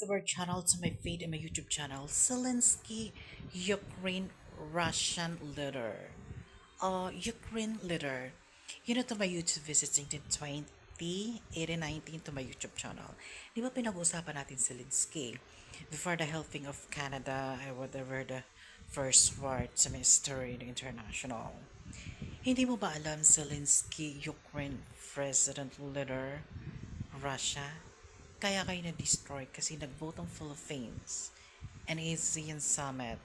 to our channel, to my feed in my YouTube channel. Zelensky, Ukraine, Russian leader. Ukraine leader. To my YouTube visits in 2018-19 to my YouTube channel. Di ba pinag-uusapan natin Zelensky? Before the helping of Canada, I whatever the first war semester in the international. Hindi mo ba alam Zelensky, Ukraine president leader, Russia? Kaya kayo na-destroy kasi nag-vote ang Philippines and ASEAN Summit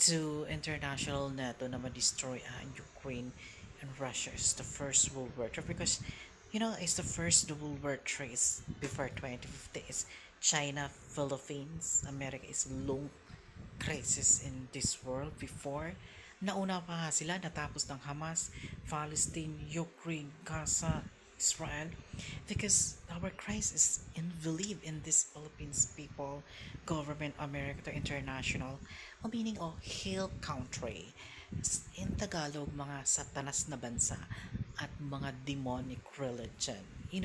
to international NATO na ma-destroy ang Ukraine and Russia is the first World War III because it's the first World War III is before 2050 is China, Philippines, America is long crisis in this world before. Nauna pa sila natapos ng Hamas, Palestine, Ukraine, Gaza, Israel because our crisis and believe in this Philippines people, government, America to international, o meaning hill country. In Tagalog, mga satanas na bansa at mga demonic religion. You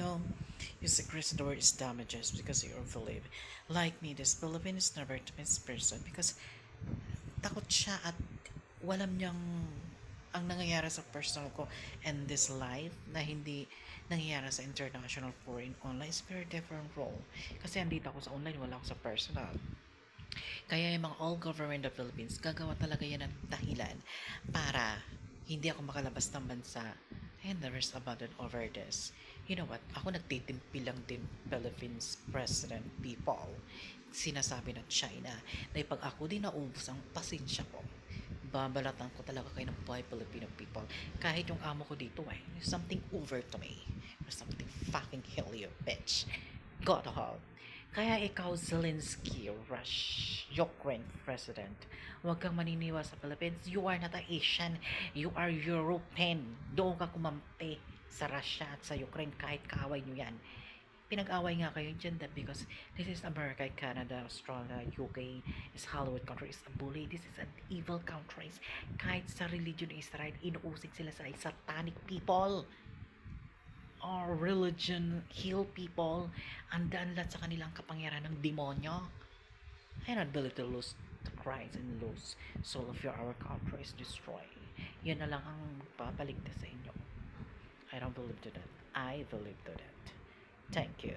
secret the word is damages because you believe. Like me, this Philippines never to miss person because takot siya at walam niyang ang nangyayari sa personal ko and this life na hindi nangyayari sa international foreign online is very different role. Kasi andito ako sa online, wala ako sa personal. Kaya yung mga all government of the Philippines, gagawa talaga yan ng dahilan para hindi ako makalabas ng bansa and the rest abandoned over this. You know what? Ako nagtitimpi lang din Philippines President people. Sinasabi ng China na pag ako din naubos ang pasensya ko, babalatan ko talaga kayo ng buhay Filipino people. Kahit yung amo ko dito there's something over to me. There's something fucking hell you bitch. God help. Kaya ikaw Zelensky, Ukraine President, huwag kang maniniwa sa Philippines. You are not a Asian. You are European. Doon ka kumampi sa Russia at sa Ukraine kahit kaaway nyo yan. Pinag-away nga kayo dyan because this is America, Canada, Australia, UK, is Hollywood country, is a bully. This is an evil countries. Kahit sa religion Israel, inuusig sila sa satanic people. Or religion, heal people, andaan lahat sa kanilang kapangyarihan ng demonyo. I not believe to lose the Christ and lose soul of your our country is destroyed. Yan na lang ang papaligtas sa inyo. I don't believe to that. I believe to that. Thank you.